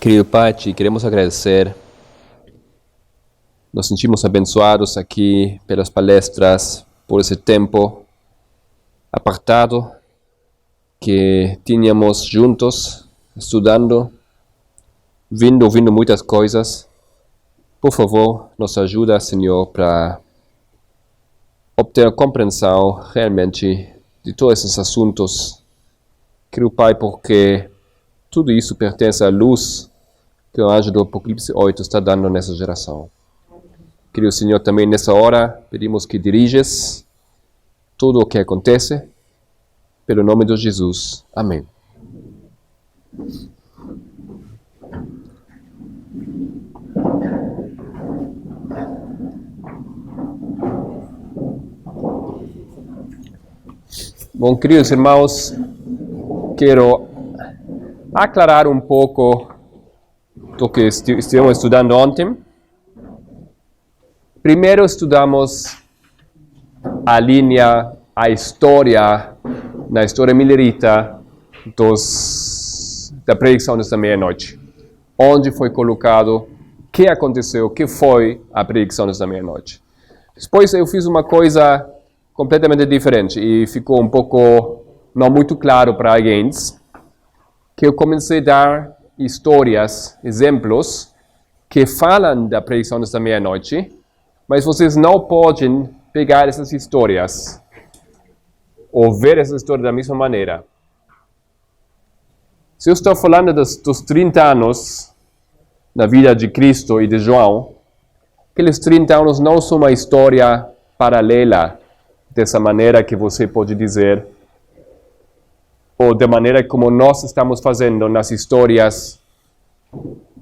Querido Pai, te queremos agradecer. Nos sentimos abençoados aqui pelas palestras, por esse tempo apartado que tínhamos juntos, estudando, ouvindo muitas coisas. Por favor, nos ajuda, Senhor, para obter compreensão realmente de todos esses assuntos. Querido Pai, porque tudo isso pertence à luz que o anjo do Apocalipse 8 está dando nessa geração. Querido Senhor, também nessa hora pedimos que diriges tudo o que acontece, pelo nome de Jesus. Amém. Bom, queridos irmãos, quero aclarar um pouco do que estivemos estudando ontem. Primeiro estudamos a linha, a história, na história milerita da predicação desta meia-noite. Onde foi colocado, o que aconteceu, o que foi a predicação desta meia-noite. Depois eu fiz uma coisa completamente diferente e ficou um pouco não muito claro para alguém, que eu comecei a dar histórias, exemplos, que falam da predicação desta meia-noite, mas vocês não podem pegar essas histórias ou ver essa história da mesma maneira. Se eu estou falando dos 30 anos da vida de Cristo e de João, aqueles 30 anos não são uma história paralela, dessa maneira que você pode dizer, ou da maneira como nós estamos fazendo nas histórias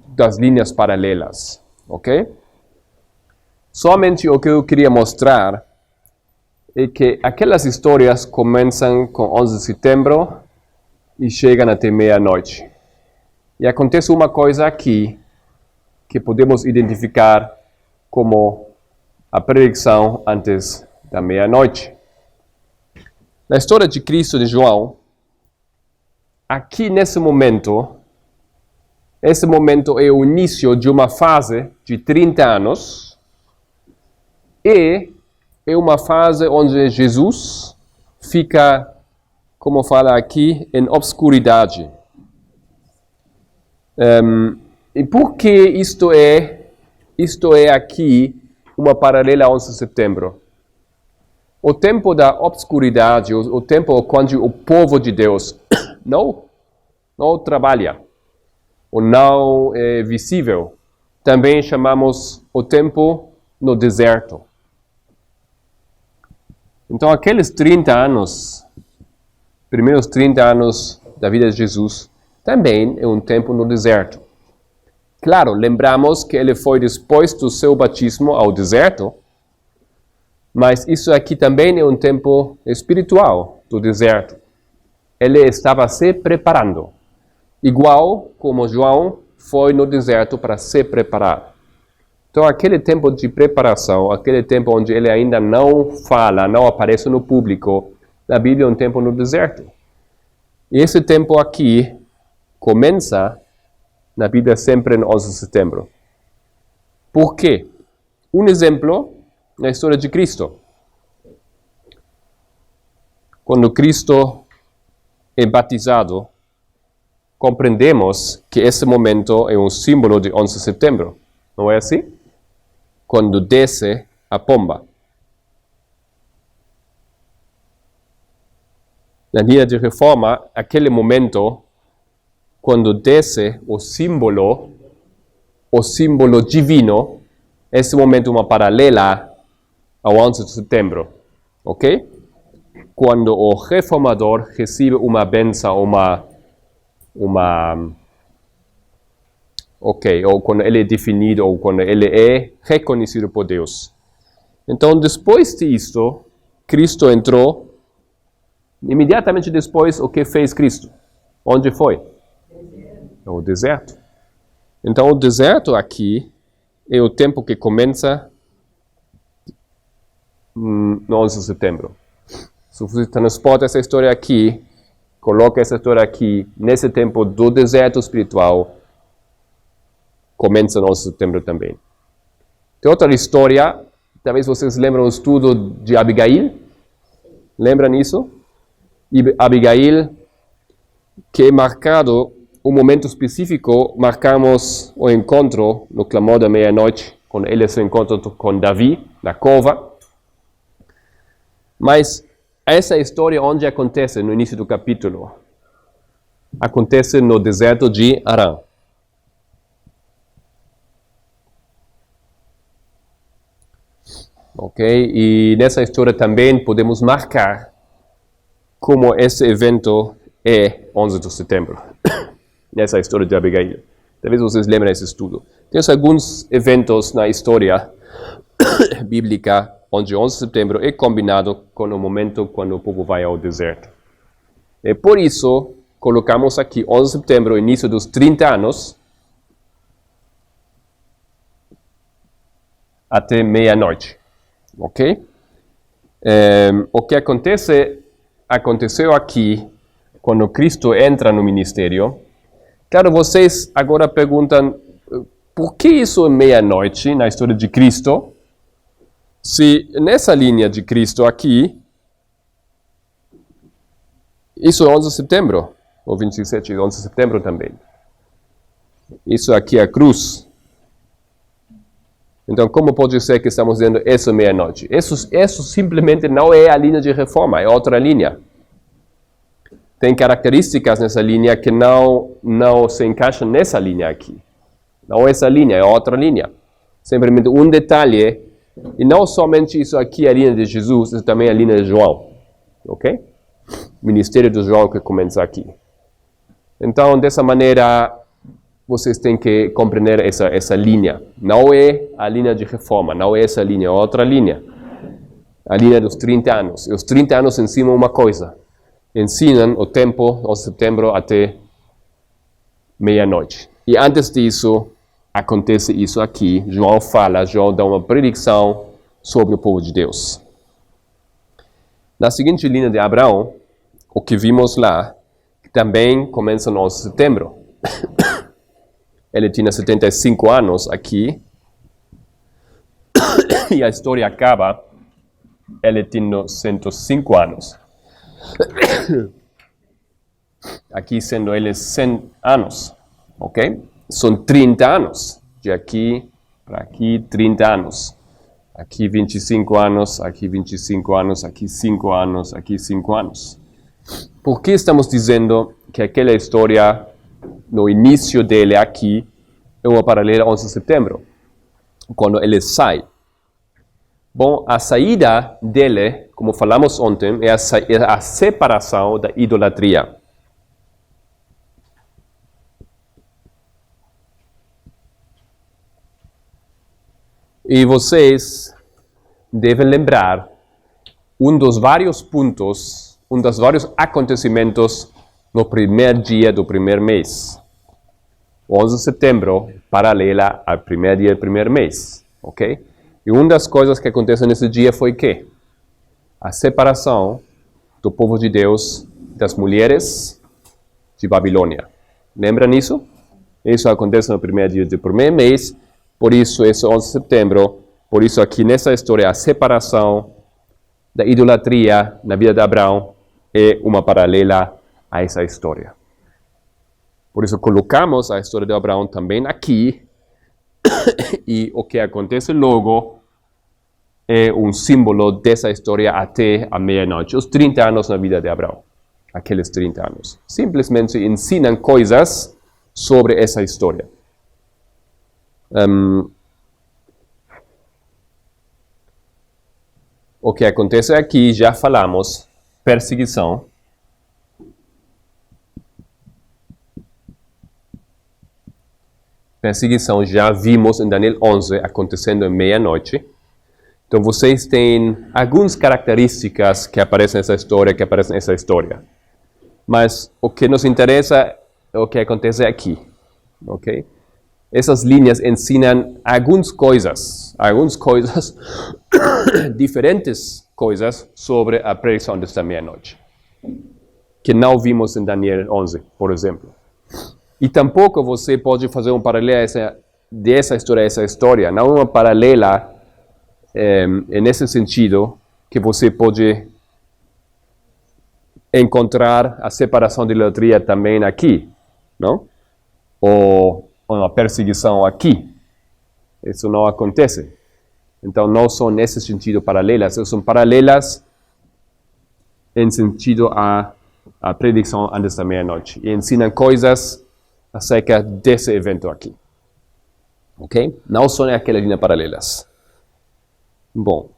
das linhas paralelas, ok? Somente o que eu queria mostrar é que aquelas histórias começam com 11 de setembro e chegam até meia-noite. E acontece uma coisa aqui que podemos identificar como a predicação antes da meia-noite. Na história de Cristo e de João, aqui nesse momento, esse momento é o início de uma fase de 30 anos e é uma fase onde Jesus fica, como fala aqui, em obscuridade. E por que isto é aqui uma paralela a 11 de setembro? O tempo da obscuridade, o tempo quando o povo de Deus não trabalha, ou não é visível, também chamamos o tempo no deserto. Então, aqueles 30 anos, primeiros 30 anos da vida de Jesus, também é um tempo no deserto. Claro, lembramos que ele foi depois do seu batismo ao deserto, mas isso aqui também é um tempo espiritual do deserto. Ele estava se preparando, igual como João foi no deserto para se preparar. Então, aquele tempo de preparação, aquele tempo onde ele ainda não fala, não aparece no público, na Bíblia é um tempo no deserto. E esse tempo aqui começa na Bíblia sempre em 11 de setembro. Por quê? Um exemplo na história de Cristo. Quando Cristo é batizado, compreendemos que esse momento é um símbolo de 11 de setembro. Não é assim? Quando desce a pomba. Na linha de reforma, aquele momento, quando desce o símbolo divino, esse momento é uma paralela ao 11 de setembro. Ok? Quando o reformador recebe uma bênção, ou quando ele é definido, ou quando ele é reconhecido por Deus. Então, depois disso, Cristo entrou. Imediatamente depois, o que fez Cristo? Onde foi? O deserto. Então, o deserto aqui é o tempo que começa no 11 de setembro. Se você transporta essa história aqui, coloca essa história aqui, nesse tempo do deserto espiritual, começa no 11 de setembro também. Tem outra história, talvez vocês lembram o estudo de Abigail. Lembram isso? E Abigail, que é marcado um momento específico, marcamos o encontro no clamor da meia-noite, quando ele se encontra com Davi, na cova. Mas essa história onde acontece no início do capítulo? Acontece no deserto de Arã. Ok? E nessa história também podemos marcar como esse evento é 11 de setembro. Nessa história de Abigail. Talvez vocês lembrem desse estudo. Tem alguns eventos na história bíblica onde 11 de setembro é combinado com o momento quando o povo vai ao deserto. E por isso, colocamos aqui 11 de setembro, início dos 30 anos, até meia-noite. Ok? O que aconteceu aqui, quando Cristo entra no ministério. Claro, vocês agora perguntam, por que isso é meia-noite na história de Cristo? Se nessa linha de Cristo aqui, isso é 11 de setembro, ou 27 de 11 de setembro também. Isso aqui é a cruz. Então, como pode ser que estamos dizendo isso é meia-noite? Isso simplesmente não é a linha de reforma, é outra linha. Tem características nessa linha que não se encaixam nessa linha aqui. Não é essa linha, é outra linha. Simplesmente um detalhe, e não somente isso aqui é a linha de Jesus, isso também é a linha de João. Ok? O ministério de João que começa aqui. Então, dessa maneira, vocês têm que compreender essa linha. Não é a linha de reforma, não é essa linha, é outra linha. A linha dos 30 anos. E os 30 anos ensinam uma coisa. Ensinam o tempo, 11 de setembro, até meia-noite. E antes disso, acontece isso aqui. João dá uma predição sobre o povo de Deus. Na seguinte linha de Abraão, o que vimos lá, também começa no 11 de setembro. Ele tinha 75 anos aqui, e a história acaba, ele tinha 105 anos. Aqui sendo ele 100 anos, ok? São 30 anos, de aqui para aqui 30 anos. Aqui 25 anos, aqui 25 anos, aqui 5 anos, aqui 5 anos. Por que estamos dizendo que aquela história, no início dele aqui, é uma paralela 11 de setembro, quando ele sai? Bom, a saída dele, como falamos ontem, é a separação da idolatria. E vocês devem lembrar um dos vários pontos, um dos vários acontecimentos no primeiro dia do primeiro mês. 11 de setembro, paralela ao primeiro dia do primeiro mês, ok? E uma das coisas que aconteceu nesse dia foi que a separação do povo de Deus das mulheres de Babilônia. Lembra nisso? Isso acontece no primeiro dia do primeiro mês, por isso esse 11 de setembro, por isso aqui nessa história a separação da idolatria na vida de Abraão é uma paralela a essa história. Por isso colocamos a história de Abraão também aqui, e o que acontece logo é um símbolo dessa história até a meia-noite. Os 30 anos na vida de Abraão. Aqueles 30 anos. Simplesmente ensinam coisas sobre essa história. O que acontece aqui, já falamos, perseguição. Perseguição já vimos em Daniel 11 acontecendo em meia-noite. Então vocês têm algumas características que aparecem nessa história, Mas o que nos interessa é o que acontece aqui. Ok? Essas linhas ensinam algumas coisas, diferentes coisas sobre a predição desta meia-noite, que não vimos em Daniel 11, por exemplo. E tampouco você pode fazer um paralelo de essa história a essa história, não uma paralela nesse sentido que você pode encontrar a separação de idolatria também aqui, não? Ou uma perseguição aqui. Isso não acontece. Então, não são nesse sentido paralelas, são paralelas em sentido à predição antes da meia-noite. E ensinam coisas acerca desse evento aqui. Ok? Não são aquelas linhas paralelas. Bom,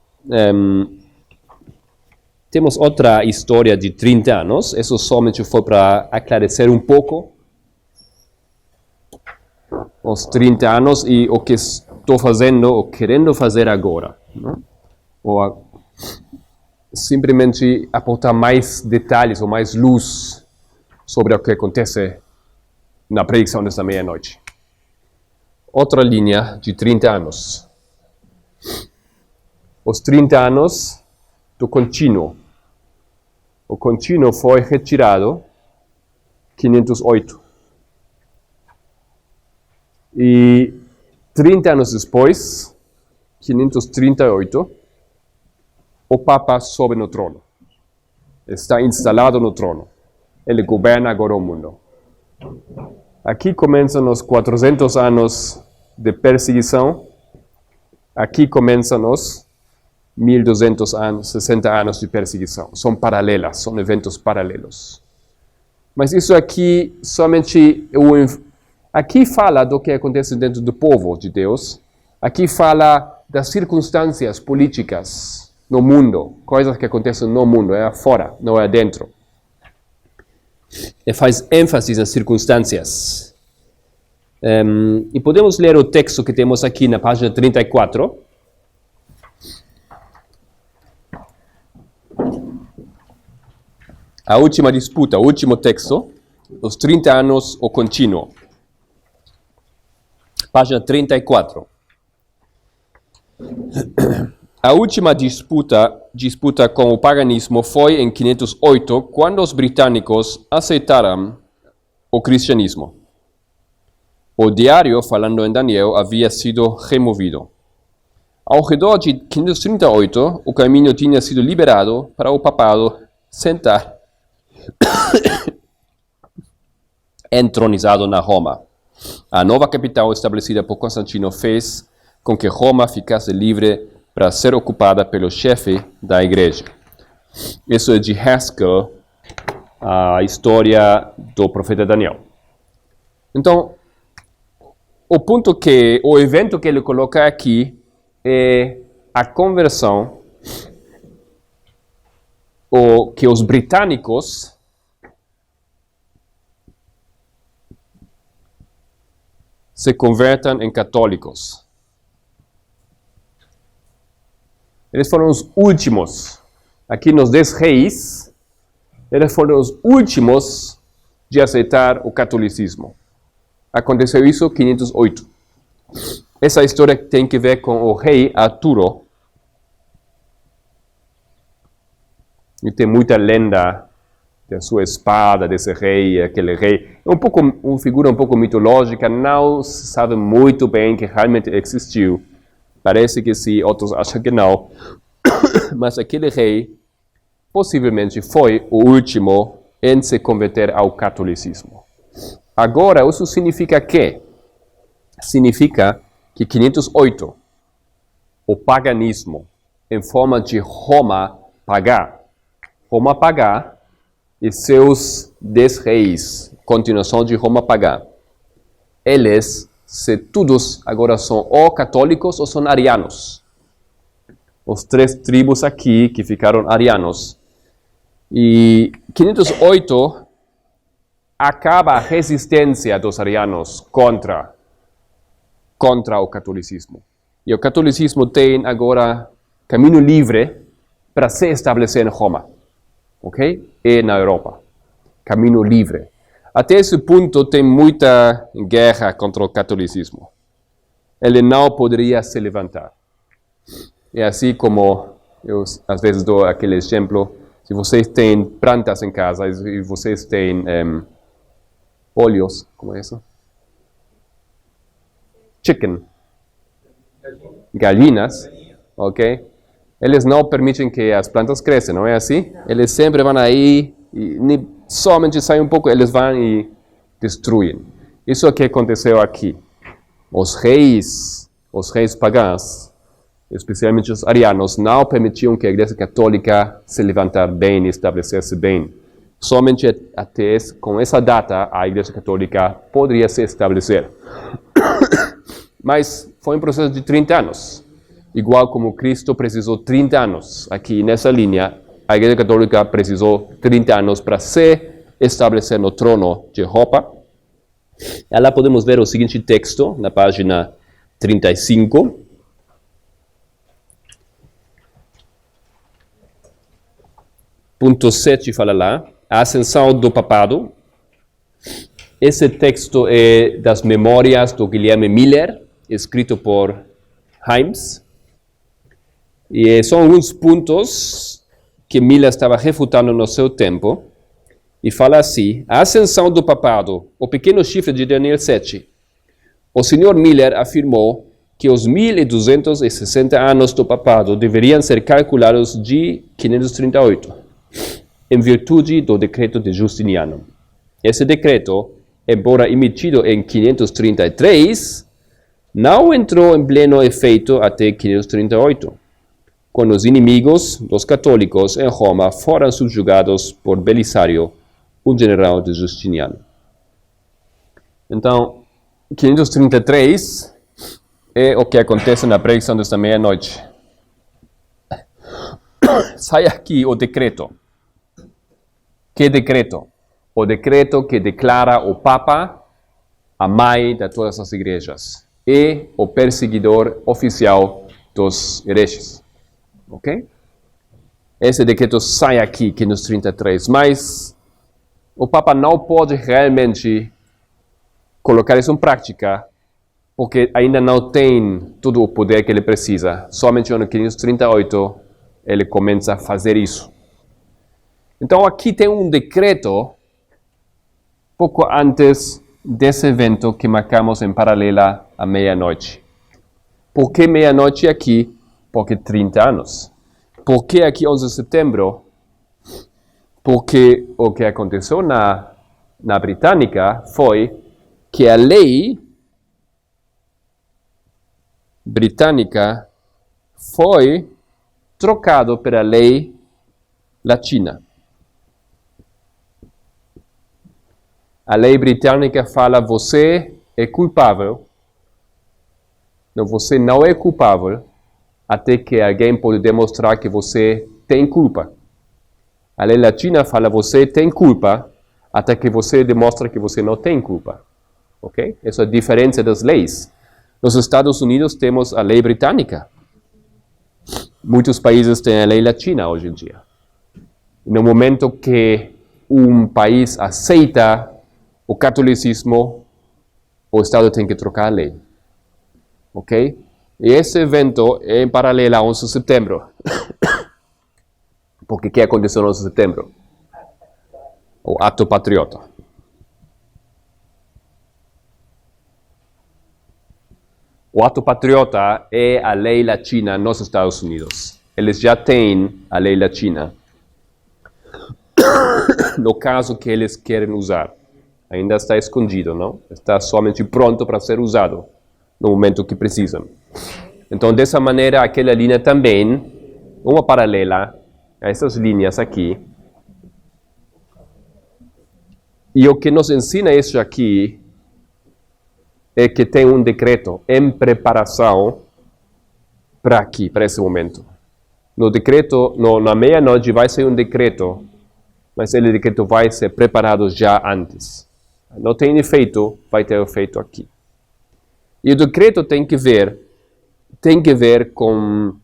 temos outra história de 30 anos. Isso somente foi para aclarecer um pouco os 30 anos e o que estou fazendo ou querendo fazer agora. Não? Ou simplesmente apontar mais detalhes ou mais luz sobre o que acontece na predição desta meia-noite. Outra linha de 30 anos. Os 30 anos do contínuo. O contínuo foi retirado em 508. E 30 anos depois, 538, o Papa sobe no trono. Está instalado no trono. Ele governa agora o mundo. Aqui começam os 400 anos de perseguição. Aqui começam os 1200 anos, 60 anos de perseguição. São paralelas, são eventos paralelos. Mas isso aqui somente aqui fala do que acontece dentro do povo de Deus. Aqui fala das circunstâncias políticas no mundo, coisas que acontecem no mundo, é fora, não é dentro. E faz ênfase nas circunstâncias. E podemos ler o texto que temos aqui na página 34. A última disputa, o último texto, os 30 anos, o contínuo. Página 34. A última disputa com o paganismo foi em 508, quando os britânicos aceitaram o cristianismo. O diário, falando em Daniel, havia sido removido. Ao redor de 538, o caminho tinha sido liberado para o papado sentar entronizado na Roma. A nova capital estabelecida por Constantino fez com que Roma ficasse livre para ser ocupada pelo chefe da igreja. Isso é de Haskell, a história do profeta Daniel. Então, o evento que ele coloca aqui é a conversão, que os britânicos se convertam em católicos. Eles foram os últimos, aqui nos 10 reis, eles foram os últimos de aceitar o catolicismo. Aconteceu isso em 508. Essa história tem que ver com o rei Arturo. E tem muita lenda da sua espada, desse rei, aquele rei. É uma figura um pouco mitológica, não se sabe muito bem que realmente existiu. Parece que sim, outros acham que não. Mas aquele rei possivelmente foi o último em se converter ao catolicismo. Agora, isso significa que? Significa que 508, o paganismo, em forma de Roma pagã e seus 10 reis, continuação de Roma pagã, eles, se todos agora são ou católicos ou são arianos. Os 3 tribos aqui que ficaram arianos. E 508 acaba a resistência dos arianos contra o catolicismo. E o catolicismo tem agora caminho livre para se estabelecer em Roma, ok? E na Europa. Caminho livre. Até esse ponto tem muita guerra contra o catolicismo. Ele não poderia se levantar. É assim como eu às vezes dou aquele exemplo, se vocês têm plantas em casa e vocês têm óleos, como é isso? chicken, gallinas, ok? Eles não permitem que as plantas cresçam, não é assim? Eles sempre vão aí, e somente saem um pouco, eles vão e destruem. Isso é o que aconteceu aqui. Os reis pagãos, especialmente os arianos, não permitiam que a Igreja Católica se levantar bem e estabelecer-se bem. Somente até com essa data a Igreja Católica poderia se estabelecer. Mas foi um processo de 30 anos. Igual como Cristo precisou 30 anos. Aqui nessa linha, a Igreja Católica precisou 30 anos para se estabelecer no trono de Europa. E lá podemos ver o seguinte texto, na página 35. Ponto 7 fala lá, a ascensão do papado. Esse texto é das memórias do Guilherme Miller, escrito por Himes. E são alguns pontos que Miller estava refutando no seu tempo. E fala assim, a ascensão do papado, o pequeno chifre de Daniel 7. O Sr. Miller afirmou que os 1260 anos do papado deveriam ser calculados de 538, em virtude do decreto de Justiniano. Esse decreto, embora emitido em 533, não entrou em pleno efeito até 538, quando os inimigos dos católicos em Roma foram subjugados por Belisário, um general de Justiniano. Então, 533 é o que acontece na pregação desta meia-noite. Sai aqui o decreto. Que decreto? O decreto que declara o Papa a mãe de todas as igrejas e o perseguidor oficial dos hereges. Ok? Esse decreto sai aqui, 533, mas o Papa não pode realmente colocar isso em prática, porque ainda não tem todo o poder que ele precisa. Somente no 538 ele começa a fazer isso. Então aqui tem um decreto, pouco antes desse evento que marcamos em paralela à meia-noite. Por que meia-noite aqui? Porque 30 anos. Por que aqui 11 de setembro? Porque o que aconteceu na Britânica foi que a lei britânica foi trocada pela lei latina. A lei britânica fala: você é culpável. Não, você não é culpável até que alguém pode demonstrar que você tem culpa. A lei latina fala: você tem culpa até que você demonstra que você não tem culpa. Ok? Essa é a diferença das leis. Nos Estados Unidos temos a lei britânica. Muitos países têm a lei latina hoje em dia. No momento que um país aceita o catolicismo, o Estado tem que trocar a lei. Ok? E esse evento é em paralelo a 11 de setembro. Porque o que aconteceu no 11 de setembro? O ato patriota. O ato patriota é a lei latina nos Estados Unidos. Eles já têm a lei latina. No caso que eles querem usar. Ainda está escondido, não? Está somente pronto para ser usado no momento que precisam. Então, dessa maneira, aquela linha também, uma paralela a essas linhas aqui. E o que nos ensina isso aqui é que tem um decreto em preparação para aqui, para esse momento. No decreto, na meia-noite vai ser um decreto, mas esse decreto vai ser preparado já antes. Não tem efeito, vai ter efeito aqui. E o decreto tem que ver com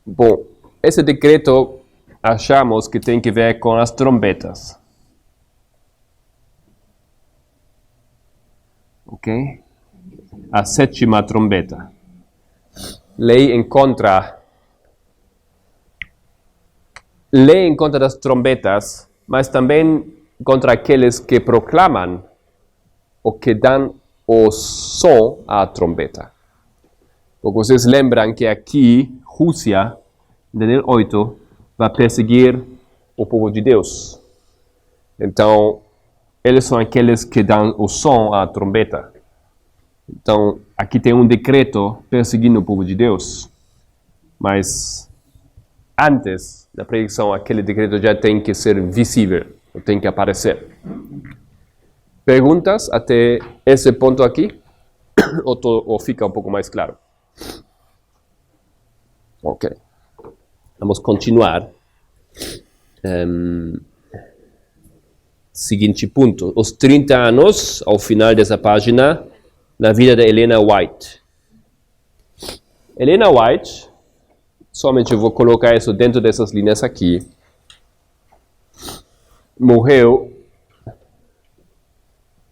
bom, esse decreto achamos que tem que ver com as trombetas. Ok? A 7ª trombeta. Lei em contra das trombetas, mas também contra aqueles que proclaman o que dan o som à trombeta. Porque vocês lembram que aqui, Rússia, Daniel 8, vai perseguir o povo de Deus. Então, eles são aqueles que dão o som à trombeta. Então, aqui tem um decreto perseguindo o povo de Deus. Mas, antes da pregação, aquele decreto já tem que ser visível, tem que aparecer. Perguntas até esse ponto aqui? Ou fica um pouco mais claro? Ok. Vamos continuar. Seguinte ponto. Os 30 anos, ao final dessa página, na vida de Helena White. Helena White, somente eu vou colocar isso dentro dessas linhas aqui, morreu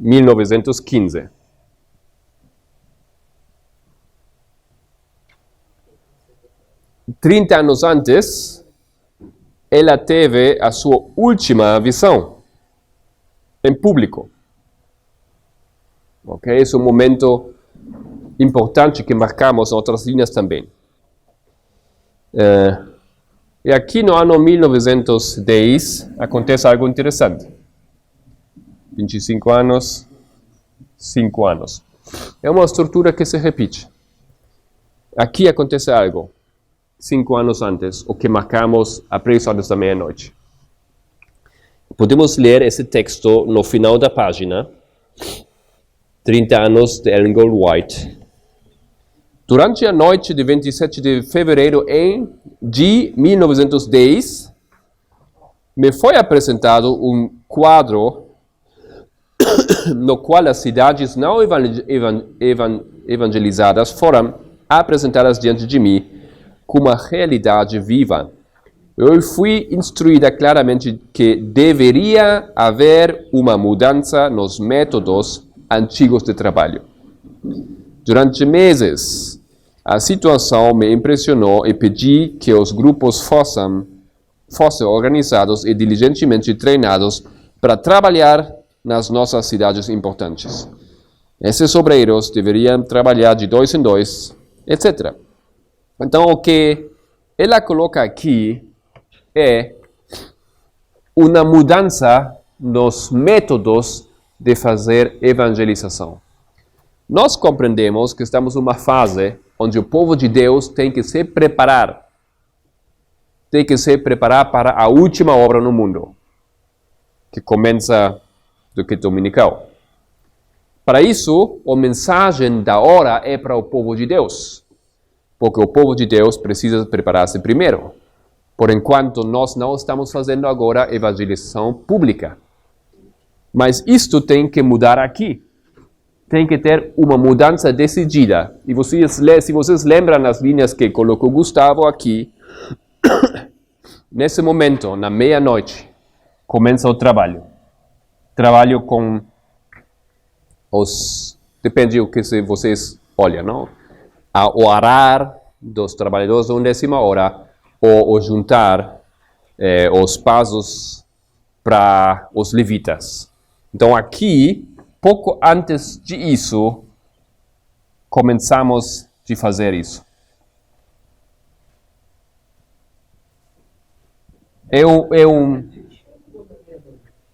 em 1915. Trinta anos antes, ela teve a sua última visão em público. Ok? Esse é um momento importante que marcamos em outras linhas também. E aqui no ano 1910 acontece algo interessante. 25 anos, 5 anos. É uma estrutura que se repete. Aqui acontece algo. 5 anos antes, o que marcamos a pregação da meia-noite. Podemos ler esse texto no final da página. 30 anos de Ellen Gold White. Durante a noite de 27 de fevereiro de 1910, me foi apresentado um quadro no qual as cidades não evangelizadas foram apresentadas diante de mim como uma realidade viva. Eu fui instruída claramente que deveria haver uma mudança nos métodos antigos de trabalho. Durante meses, a situação me impressionou e pedi que os grupos fossem organizados e diligentemente treinados para trabalhar nas nossas cidades importantes. Esses obreiros deveriam trabalhar de 2 em 2, etc. Então, o que ela coloca aqui é uma mudança nos métodos de fazer evangelização. Nós compreendemos que estamos numa fase onde o povo de Deus tem que se preparar. Tem que se preparar para a última obra no mundo, que começa do que dominical. Para isso, a mensagem da hora é para o povo de Deus, porque o povo de Deus precisa preparar-se primeiro. Por enquanto, nós não estamos fazendo agora evangelização pública. Mas isto tem que mudar aqui. Tem que ter uma mudança decidida. E se vocês lembram nas linhas que colocou Gustavo aqui, nesse momento, na meia-noite, começa o trabalho. Trabalho com depende do que vocês olham, não? O arar dos trabalhadores da 11ª hora, ou juntar os passos para os levitas. Então aqui, pouco antes disso, começamos a fazer isso. É um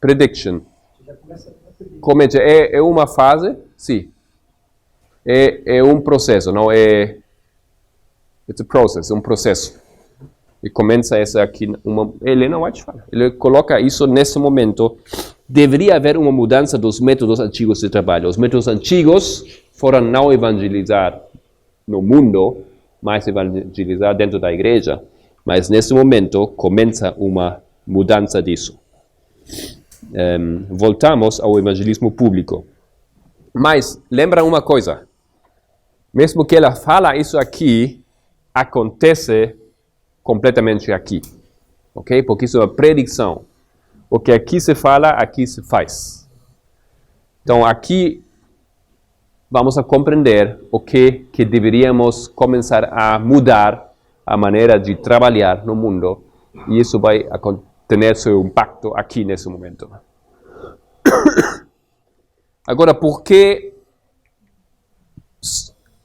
prediction. É uma fase? Sim. É um processo, não é? It's a process, um processo. E começa essa aqui, Helena White fala. Ele coloca isso nesse momento. Deveria haver uma mudança dos métodos antigos de trabalho. Os métodos antigos foram não evangelizar no mundo, mas evangelizar dentro da igreja. Mas nesse momento começa uma mudança disso. Voltamos ao evangelismo público. Mas lembra uma coisa. Mesmo que ela fala isso aqui, acontece completamente aqui. Ok? Porque isso é uma predição. O que aqui se fala, aqui se faz. Então aqui vamos a compreender o que deveríamos começar a mudar a maneira de trabalhar no mundo. E isso vai ter seu impacto aqui nesse momento. Agora, por que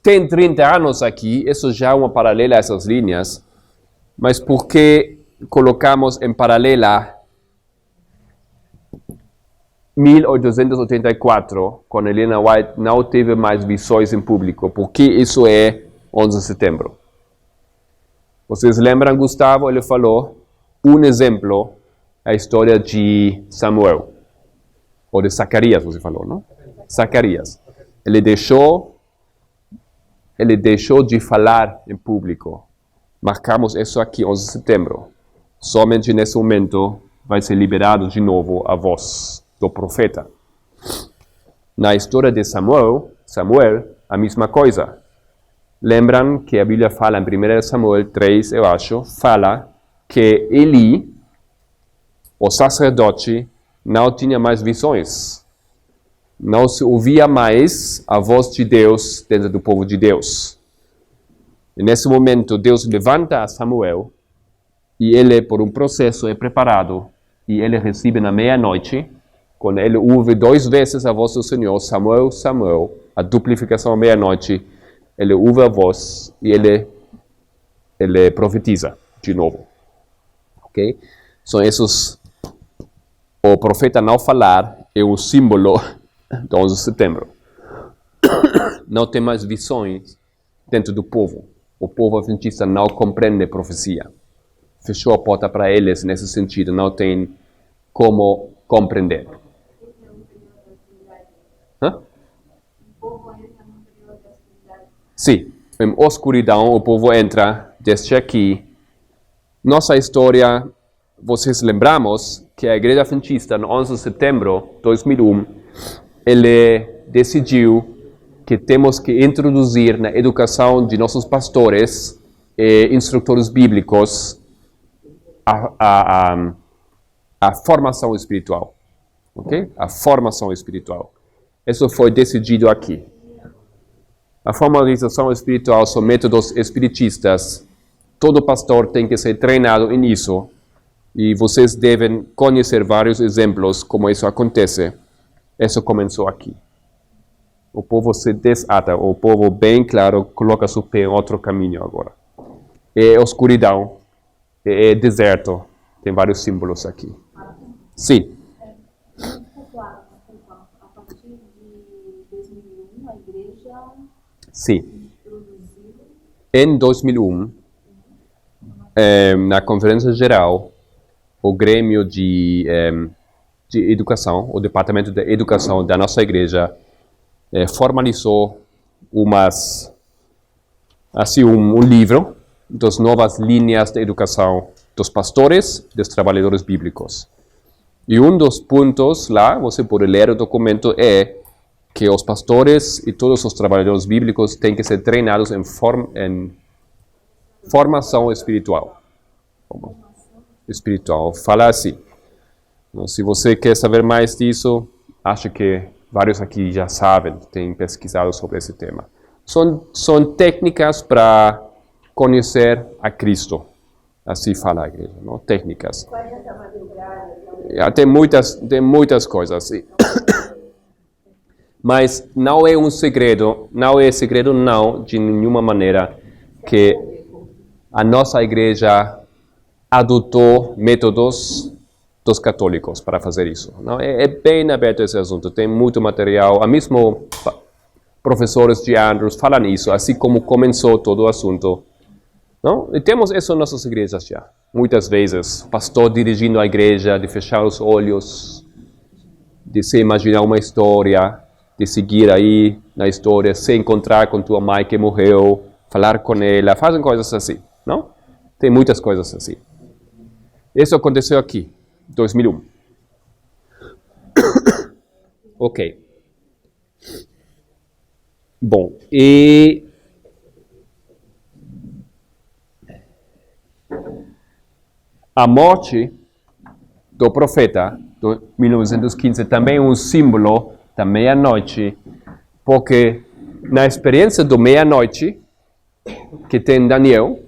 tem 30 anos aqui, isso já é uma paralela a essas linhas, mas por que colocamos em paralela 1884, quando Helena White não teve mais visões em público? Por que isso é 11 de setembro? Vocês lembram, Gustavo, ele falou, um exemplo, a história de Samuel, ou de Zacarias, você falou, não? Zacarias. Ele deixou de falar em público. Marcamos isso aqui, 11 de setembro. Somente nesse momento vai ser liberado de novo a voz do profeta. Na história de Samuel, a mesma coisa. Lembram que a Bíblia fala em 1 Samuel 3, eu acho, fala que Eli, o sacerdote, não tinha mais visões. Não se ouvia mais a voz de Deus dentro do povo de Deus. E nesse momento, Deus levanta a Samuel e ele, por um processo, é preparado e ele recebe na meia-noite, quando ele ouve 2 vezes a voz do Senhor, Samuel, Samuel, a duplicação à meia-noite, ele ouve a voz e ele profetiza de novo. Ok? São esses. O profeta não falar é o símbolo do 11 de setembro. Não tem mais visões dentro do povo. O povo adventista não compreende profecia. Fechou a porta para eles nesse sentido, não tem como compreender. Hã? Sim, em escuridão o povo entra desde aqui. Nossa história, vocês lembramos que a Igreja Adventista, no 11 de setembro de 2001, ele decidiu que temos que introduzir na educação de nossos pastores e instrutores bíblicos a formação espiritual. Ok? A formação espiritual. Isso foi decidido aqui. A formalização espiritual são métodos espiritistas. Todo pastor tem que ser treinado nisso. E vocês devem conhecer vários exemplos como isso acontece. Isso começou aqui. O povo se desata, o povo bem claro coloca seu pé em outro caminho agora. É escuridão, é deserto. Tem vários símbolos aqui. Sim. A partir de 2001, a igreja Sim. Em 2001, na Conferência Geral, o Grêmio de Educação, o Departamento de Educação da nossa igreja, formalizou um livro das novas linhas de educação dos pastores e dos trabalhadores bíblicos. E um dos pontos lá, você pode ler o documento, é que os pastores e todos os trabalhadores bíblicos têm que ser treinados em formação espiritual. Fala assim. Se você quer saber mais disso, acho que vários aqui já sabem, têm pesquisado sobre esse tema. São técnicas para conhecer a Cristo. Assim fala a igreja, não? Técnicas. Tem muitas coisas. Mas não é um segredo, de nenhuma maneira, que a nossa igreja adotou métodos dos católicos para fazer isso. Não? É bem aberto esse assunto, tem muito material. Mesmo professores de Andrews falam isso, assim como começou todo o assunto. Não? E temos isso em nossas igrejas já. Muitas vezes, pastor dirigindo a igreja, de fechar os olhos, de se imaginar uma história, de seguir aí na história, se encontrar com tua mãe que morreu, falar com ela, fazem coisas assim, não? Tem muitas coisas assim. Isso aconteceu aqui, 2001. Ok. Bom, e a morte do profeta, de 1915, também é um símbolo da meia-noite, porque na experiência do meia-noite, que tem Daniel,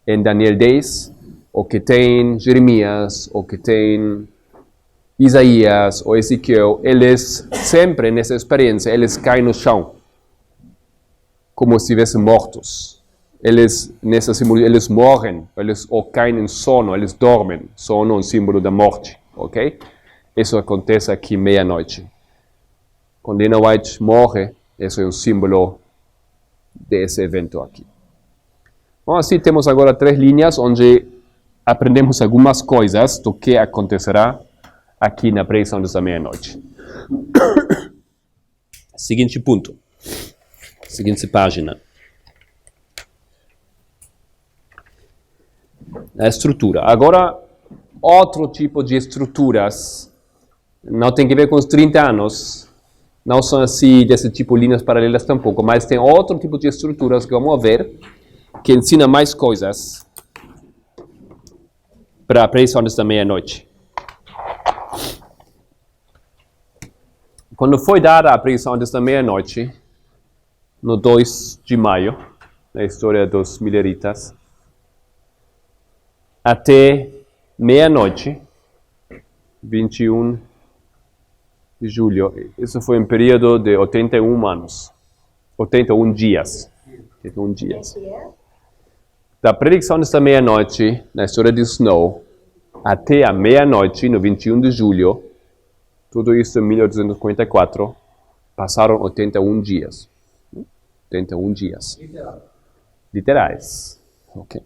em Daniel 10, ou que tem Jeremias, ou que tem Isaías ou Ezequiel, eles sempre nessa experiência, eles caem no chão, como se estivessem mortos. Eles morrem, ou caem em sono, eles dormem. Sono é um símbolo da morte, ok? Isso acontece aqui meia-noite. Quando Ellen White morre, isso é um símbolo desse evento aqui. Bom, assim temos agora 3 linhas onde aprendemos algumas coisas do que acontecerá aqui na pregação desta meia-noite. Seguinte ponto. Seguinte página. A estrutura. Agora, outro tipo de estruturas, não tem que ver com os 30 anos, não são assim, desse tipo linhas paralelas tampouco, mas tem outro tipo de estruturas que vamos ver, que ensina mais coisas para a pregação desta meia-noite. Quando foi dada a pregação desta meia-noite, no 2 de maio, na história dos mileritas, até meia-noite, 21 de julho, isso foi um período de 81 anos, 81 dias. 81 dias. Da predicação desta meia-noite, na história de Snow, até a meia-noite, no 21 de julho, tudo isso em 1844, passaram 81 dias. 81 dias. Literais. Ok.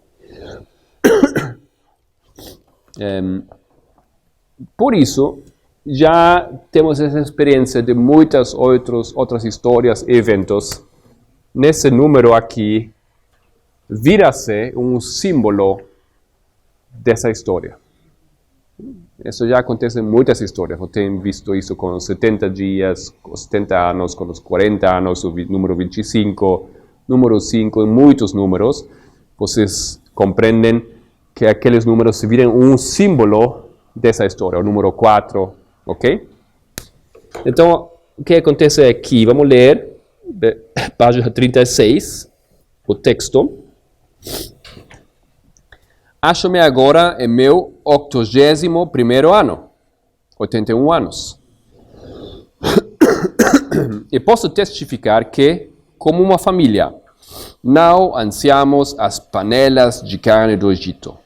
Por isso, já temos essa experiência de muitas outras histórias e eventos. Nesse número aqui, vira-se um símbolo dessa história. Isso já acontece em muitas histórias. Eu tenho visto isso com os 70 dias, com os 70 anos, com os 40 anos, o número 25, número 5, em muitos números. Vocês compreendem que aqueles números se viram um símbolo dessa história, o número 4, ok? Então, o que acontece aqui? Vamos ler, página 36, o texto. Acho-me agora em meu 81º ano, 81 anos. E posso testificar que, como uma família, não ansiamos as panelas de carne do Egito.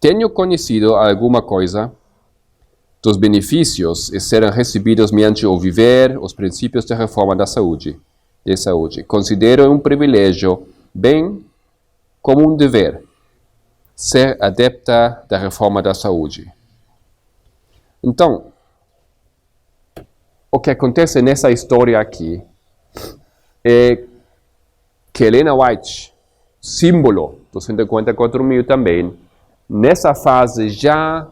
Tenho conhecido alguma coisa dos benefícios que serão recebidos mediante o viver os princípios da reforma da saúde. Considero um privilégio, bem como um dever, ser adepta da reforma da saúde. Então, o que acontece nessa história aqui é que Ellen White, símbolo dos 144 mil também, nessa fase já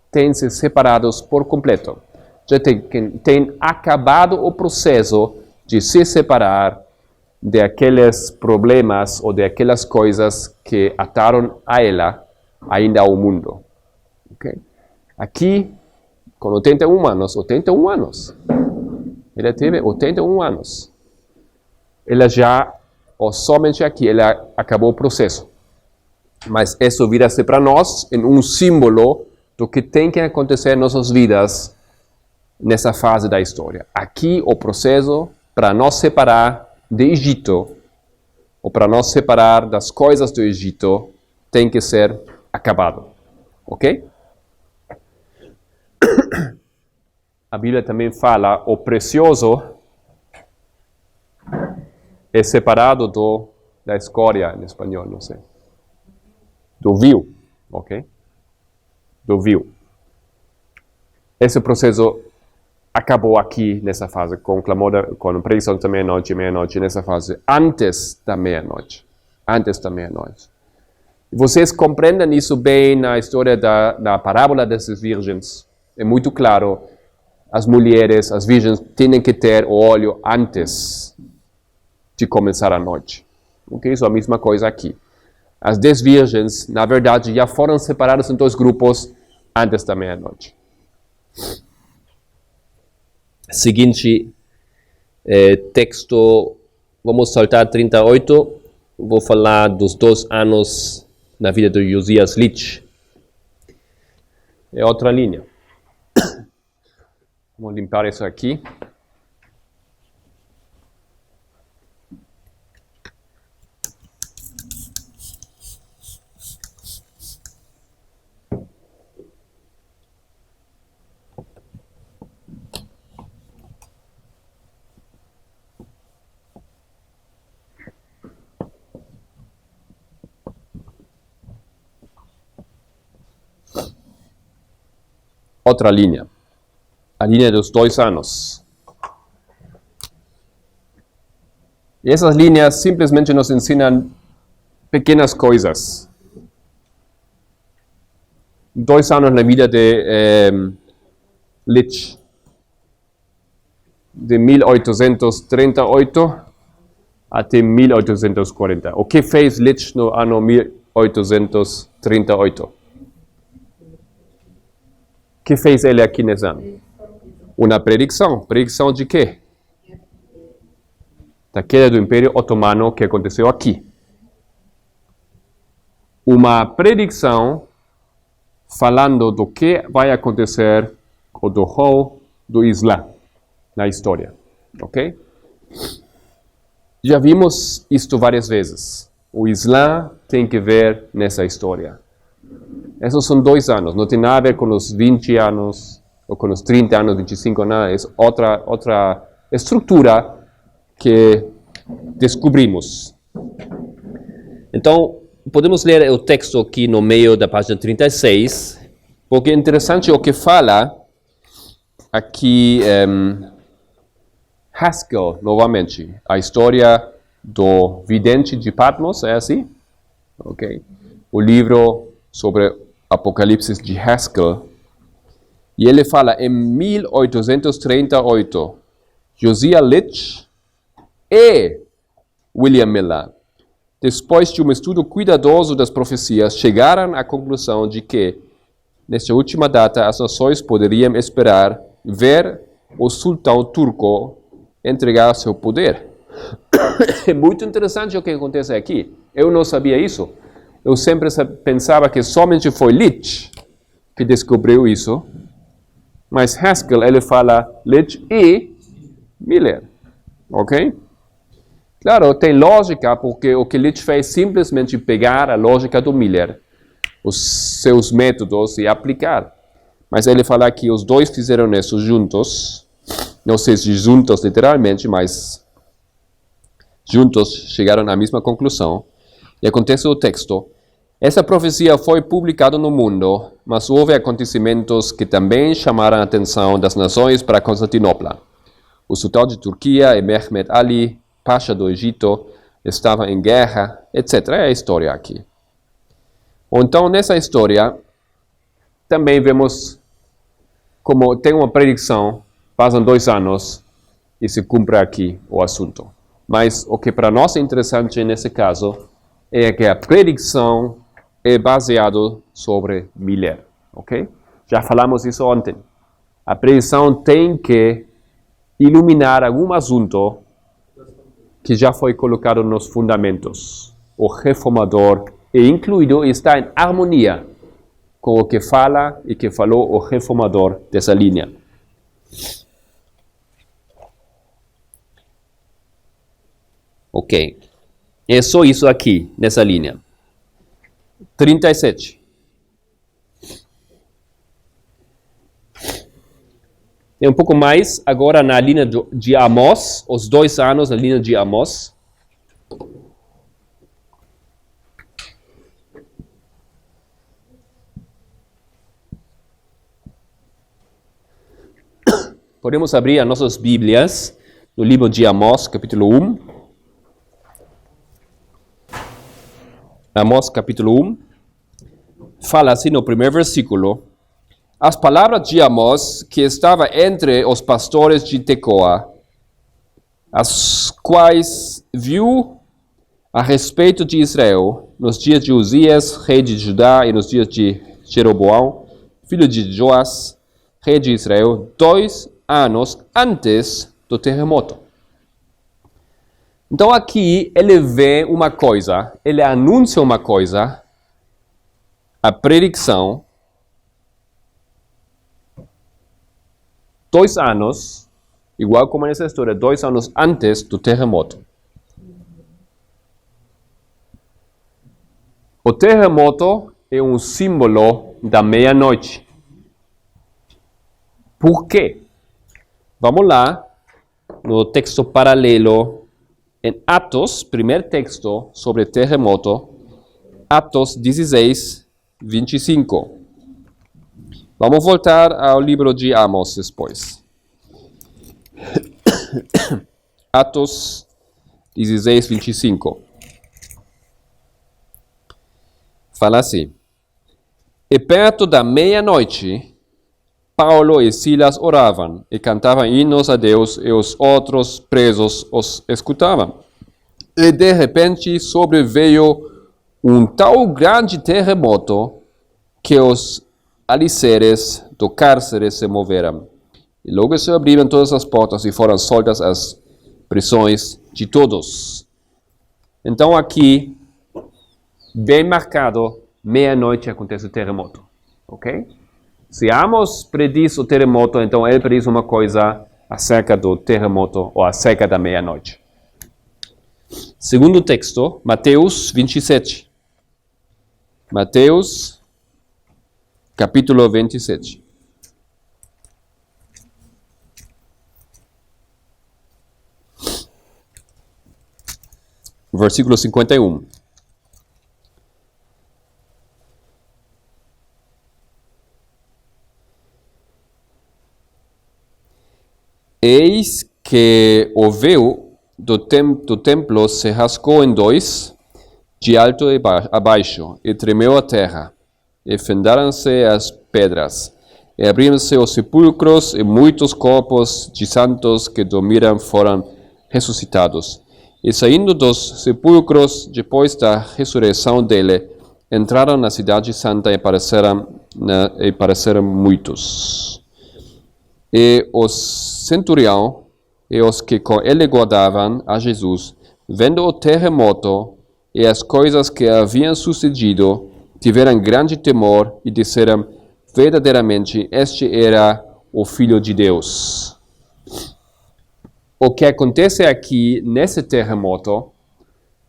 tem se separados por completo. Já tem acabado o processo de se separar de aqueles problemas ou de aquelas coisas que ataram a ela ainda ao mundo. Okay? Aqui, com 81 anos, ela teve 81 anos. Ela já, ou somente aqui, ela acabou o processo. Mas isso vira-se para nós em um símbolo do que tem que acontecer em nossas vidas nessa fase da história. Aqui, o processo para nos separar do Egito, ou para nos separar das coisas do Egito, tem que ser acabado. Ok? A Bíblia também fala, o precioso é separado da escória, em espanhol, não sei. Do vil, ok? Do vil. Esse processo acabou aqui nessa fase, com a pregação da meia-noite, nessa fase, antes da meia-noite. Vocês compreendem isso bem na história da parábola dessas virgens. É muito claro, as mulheres, as virgens, têm que ter o óleo antes de começar a noite. Ok? Isso é a mesma coisa aqui. As 10 virgens, na verdade, já foram separadas em 2 grupos antes da meia-noite. Seguinte texto, vamos saltar 38, vou falar dos 2 anos na vida de Josias Litch. É outra linha. Vamos limpar isso aqui. Outra linha, a linha dos 2 anos. E essas linhas simplesmente nos ensinam pequenas coisas. 2 anos na vida de Litch, de 1838 até 1840. O que fez Litch no ano 1838? O que fez ele aqui nesse ano? Uma predição. Predição de quê? Da queda do Império Otomano que aconteceu aqui. Uma predição falando do que vai acontecer com o rol do Islã na história. Ok? Já vimos isto várias vezes. O Islã tem que ver nessa história. Esses são 2 anos, não tem nada a ver com os 20 anos, ou com os 30 anos, 25 nada, é outra estrutura que descobrimos. Então, podemos ler o texto aqui no meio da página 36, porque é interessante o que fala aqui Haskell, novamente, a história do vidente de Patmos, é assim? Ok. O livro sobre Apocalipse de Haskell. E ele fala, em 1838, Josiah Litch e William Miller, depois de um estudo cuidadoso das profecias, chegaram à conclusão de que, nesta última data, as nações poderiam esperar ver o sultão turco entregar seu poder. É muito interessante o que acontece aqui. Eu não sabia isso. Eu sempre pensava que somente foi Litch que descobriu isso. Mas Haskell, ele fala Litch e Miller. Ok? Claro, tem lógica, porque o que Litch fez simplesmente pegar a lógica do Miller, os seus métodos e aplicar. Mas ele fala que os dois fizeram isso juntos. Não sei se juntos literalmente, mas juntos chegaram à mesma conclusão. E acontece o texto. Essa profecia foi publicada no mundo, mas houve acontecimentos que também chamaram a atenção das nações para Constantinopla. O sultão de Turquia e Mehmed Ali, Pasha do Egito, estavam em guerra, etc. É a história aqui. Então, nessa história, também vemos como tem uma predição, passam 2 anos e se cumpre aqui o assunto. Mas o que para nós é interessante nesse caso é que a predição é baseado sobre Miller, ok? Já falamos isso ontem. A predição tem que iluminar algum assunto que já foi colocado nos fundamentos. O reformador é incluído e está em harmonia com o que fala e que falou o reformador dessa linha. Ok. É só isso aqui, nessa linha. 37. Tem um pouco mais agora na linha de Amós, os 2 anos na linha de Amós. Podemos abrir as nossas Bíblias no livro de Amós, capítulo 1. Amós, capítulo 1. Fala assim no primeiro versículo: as palavras de Amós, que estava entre os pastores de Tecoa, as quais viu a respeito de Israel, nos dias de Uzias, rei de Judá, e nos dias de Jeroboão, filho de Joás, rei de Israel, 2 anos antes do terremoto. Então aqui ele vê uma coisa, ele anuncia uma coisa, a predição, 2 anos, igual como nessa história, 2 anos antes do terremoto. O terremoto é um símbolo da meia-noite. Por quê? Vamos lá, no texto paralelo, em Atos, primeiro texto sobre terremoto, Atos 16, 25. Vamos voltar ao livro de Amos depois. Atos 16, 25. Fala assim: E perto da meia-noite, Paulo e Silas oravam e cantavam hinos a Deus, e os outros presos os escutavam. E de repente sobreveio um tal grande terremoto que os alicerces do cárcere se moveram. E logo se abriram todas as portas e foram soltas as prisões de todos. Então aqui, bem marcado, meia-noite acontece o terremoto. Ok? Se Amos prediz o terremoto, então ele prediz uma coisa acerca do terremoto ou acerca da meia-noite. Segundo texto, Mateus 27. Mateus, capítulo 27. Versículo 51. Eis que o véu do templo se rasgou em dois, de alto a baixo, e tremeu a terra, e fendaram-se as pedras, e abriram-se os sepulcros, e muitos corpos de santos que dormiram foram ressuscitados. E saindo dos sepulcros, depois da ressurreição dele, entraram na cidade santa e apareceram muitos. E o centurião e os que com ele guardavam a Jesus, vendo o terremoto e as coisas que haviam sucedido, tiveram grande temor e disseram: verdadeiramente, este era o Filho de Deus. O que acontece aqui nesse terremoto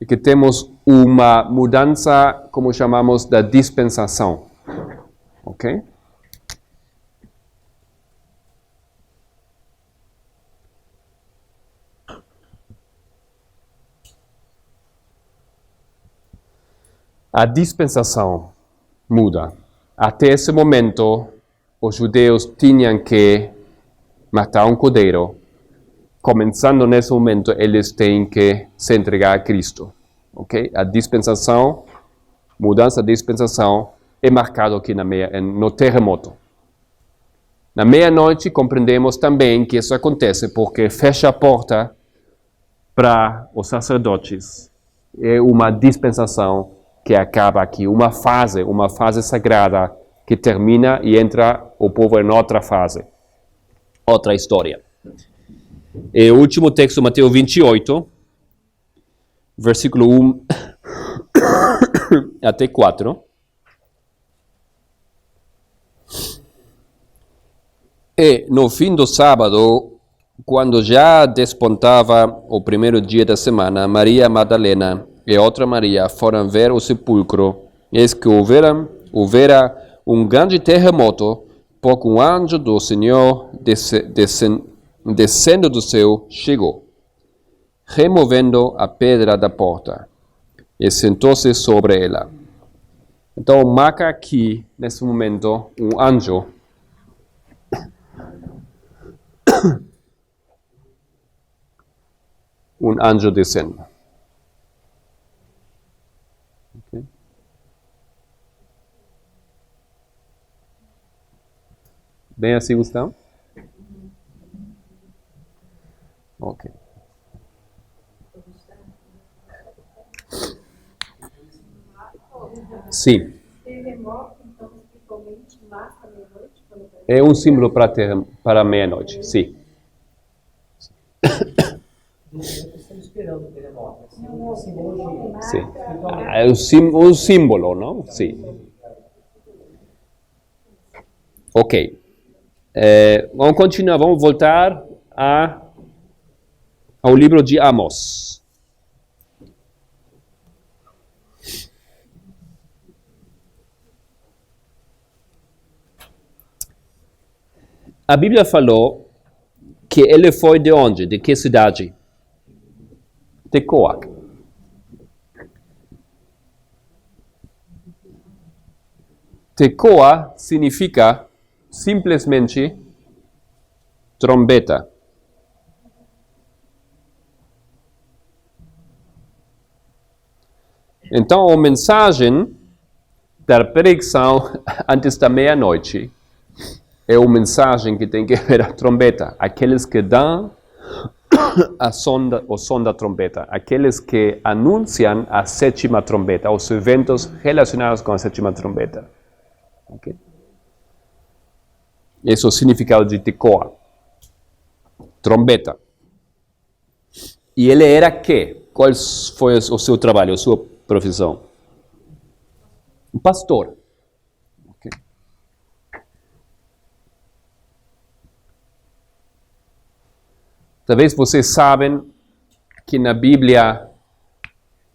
é que temos uma mudança, como chamamos, da dispensação. Ok? A dispensação muda. Até esse momento, os judeus tinham que matar um cordeiro. Começando nesse momento, eles têm que se entregar a Cristo. Okay? A dispensação, mudança da dispensação, é marcado aqui no terremoto. Na meia-noite, compreendemos também que isso acontece porque fecha a porta para os sacerdotes. É uma dispensação que acaba aqui, uma fase sagrada que termina e entra o povo em outra fase, outra história. E o último texto, Mateus 28, versículo 1 até 4. E no fim do sábado, quando já despontava o primeiro dia da semana, Maria Madalena e outra Maria foram ver o sepulcro. Eis que houvera um grande terremoto, porque um anjo do Senhor descendo do céu chegou, removendo a pedra da porta, e sentou-se sobre ela. Então marca aqui, nesse momento, um anjo descendo. Okay. Bem assim, Gustavo? Ok. Sim. É um símbolo para meia-noite, sim. Estamos esperando o terremoto. É simbologia. Sim. É um símbolo, não? Sim. Ok. Vamos continuar, vamos voltar ao livro de Amós. A Bíblia falou que ele foi de onde? De que cidade? Tecoa. Tecoa significa simplesmente trombeta. Então, a mensagem da pregação antes da meia-noite é uma mensagem que tem que ver a trombeta. Aqueles que dão o som da trombeta. Aqueles que anunciam a sétima trombeta, os eventos relacionados com a sétima trombeta. Okay? Esse é o significado de Tecoa. Trombeta. E ele era quê? Qual foi o seu trabalho, a sua profissão? Um pastor. Okay. Talvez vocês sabem que na Bíblia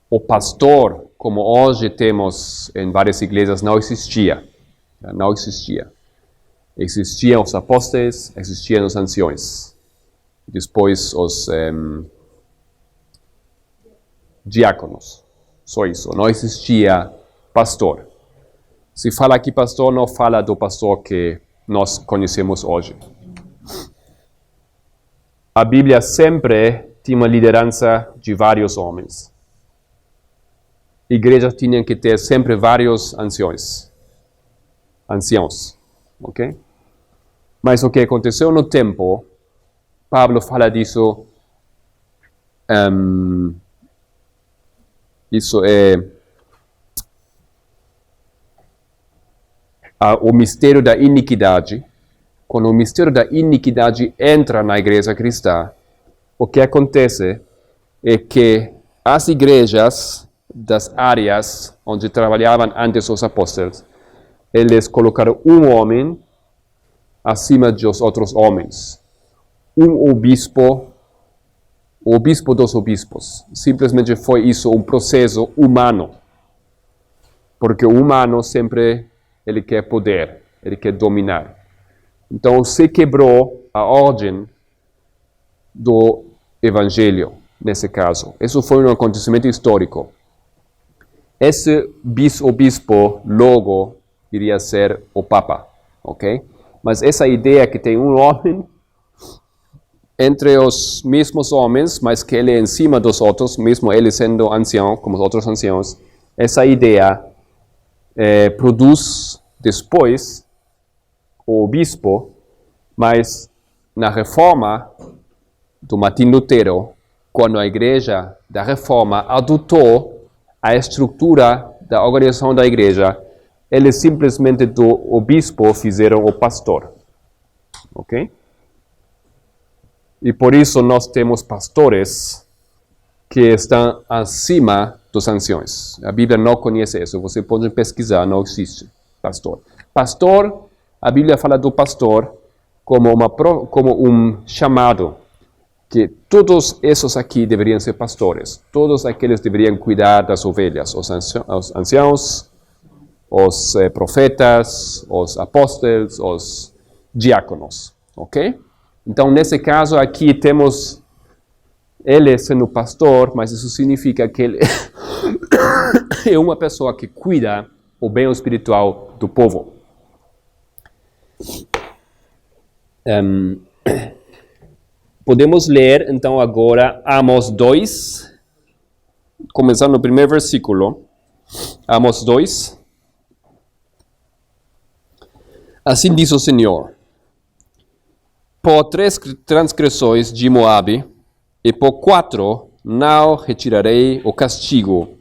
o pastor, como hoje temos em várias igrejas, não existia. Não existia. Existiam os apóstolos, existiam os anciões. Depois os diáconos. Só isso. Não existia pastor. Se fala aqui pastor, não fala do pastor que nós conhecemos hoje. A Bíblia sempre tinha uma liderança de vários homens. Igrejas tinham que ter sempre vários anciãos. Ok? Mas o que aconteceu no tempo, Pablo fala disso, isso é o mistério da iniquidade. Quando o mistério da iniquidade entra na igreja cristã, o que acontece é que as igrejas das áreas onde trabalhavam antes os apóstolos, eles colocaram um homem acima dos outros homens. Um obispo, o obispo dos obispos. Simplesmente foi isso, um processo humano. Porque o humano sempre, ele quer poder, ele quer dominar. Então se quebrou a ordem do evangelho, nesse caso. Isso foi um acontecimento histórico. Esse obispo logo iria ser o Papa, ok? Mas essa ideia que tem um homem entre os mesmos homens, mas que ele é em cima dos outros, mesmo ele sendo ancião, como os outros anciãos, essa ideia produz depois o bispo, mas na reforma do Martim Lutero, quando a igreja da reforma adotou a estrutura da organização da igreja, eles simplesmente do obispo fizeram o pastor. Ok? E por isso nós temos pastores que estão acima dos anciões. A Bíblia não conhece isso. Você pode pesquisar, não existe pastor. Pastor, a Bíblia fala do pastor como um chamado, que todos esses aqui deveriam ser pastores. Todos aqueles deveriam cuidar das ovelhas. Os anciãos, os profetas, os apóstolos, os diáconos. Ok? Então, nesse caso aqui temos ele sendo pastor, mas isso significa que ele é uma pessoa que cuida o bem espiritual do povo. Podemos ler então agora Amós 2, começando no primeiro versículo. Amós 2. Assim diz o Senhor: por 3 transgressões de Moabe, e por 4 não retirarei o castigo,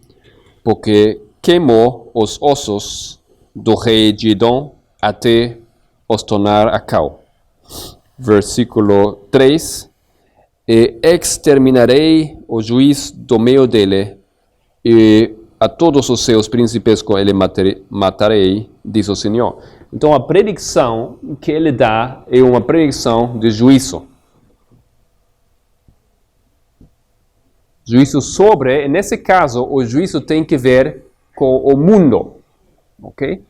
porque queimou os ossos do rei de Edom até os tornar a cal. Versículo 3. E exterminarei o juiz do meio dele, e a todos os seus príncipes com ele matarei, diz o Senhor. Então a predição que ele dá é uma predição de juízo. Juízo sobre, nesse caso, o juízo tem que ver com o mundo. Ok?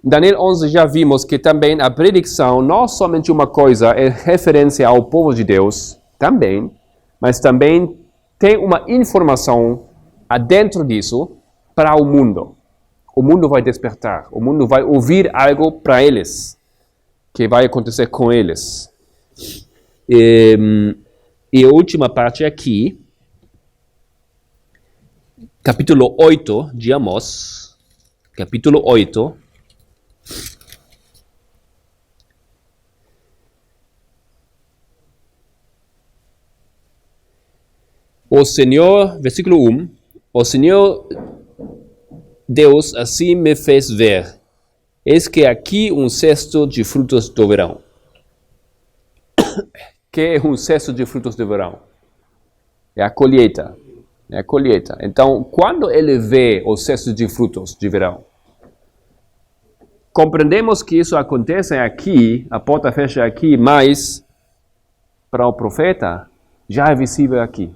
Daniel 11 já vimos que também a predição não somente uma coisa é referência ao povo de Deus, também, mas também tem uma informação adentro disso para o mundo. O mundo vai despertar, o mundo vai ouvir algo para eles, que vai acontecer com eles. E a última parte aqui, capítulo 8 de Amós, capítulo 8. O Senhor, versículo 1, o Senhor Deus assim me fez ver, eis que aqui um cesto de frutos do verão. Que é um cesto de frutos do verão? É a colheita. É a colheita. Então, quando ele vê o cesto de frutos de verão, compreendemos que isso acontece aqui, a porta fecha aqui, mas para o profeta já é visível aqui.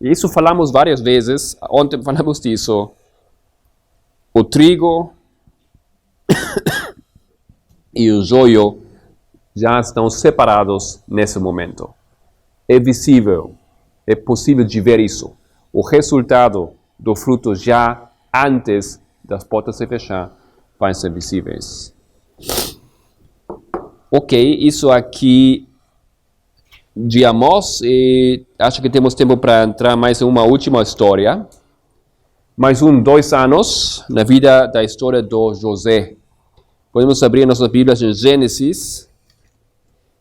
E isso falamos várias vezes, ontem falamos disso. O trigo e o joio já estão separados nesse momento. É visível, é possível de ver isso. O resultado do fruto já antes das portas se fechar vai ser visíveis. Ok, isso aqui de Amós, e acho que temos tempo para entrar mais em uma última história. Mais 2 anos na vida da história do José. Podemos abrir nossas Bíblias em Gênesis,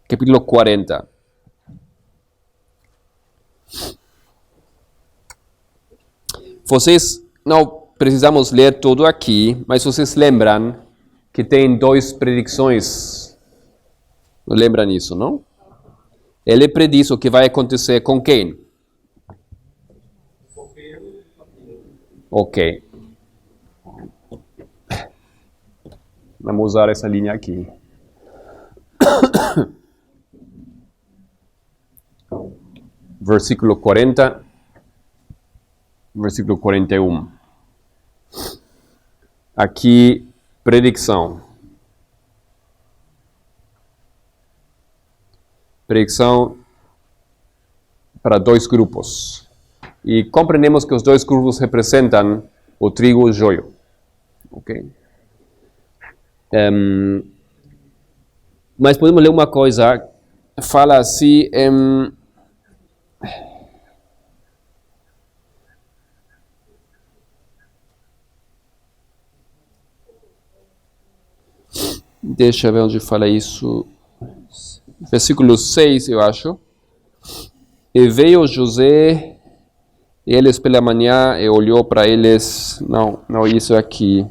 capítulo 40. Vocês não precisamos ler tudo aqui, mas vocês lembram que tem 2 predições. Lembram isso, não? Ele prediz o que vai acontecer com quem? Ok. Vamos usar essa linha aqui. Versículo 40, versículo 41. Aqui, predição. Predição para 2 grupos. E compreendemos que os 2 grupos representam o trigo e o joio. Ok? Mas podemos ler uma coisa. Fala assim... deixa eu ver onde fala isso. Versículo 6, eu acho. E veio José, e eles pela manhã, e olhou para eles. Não, isso aqui.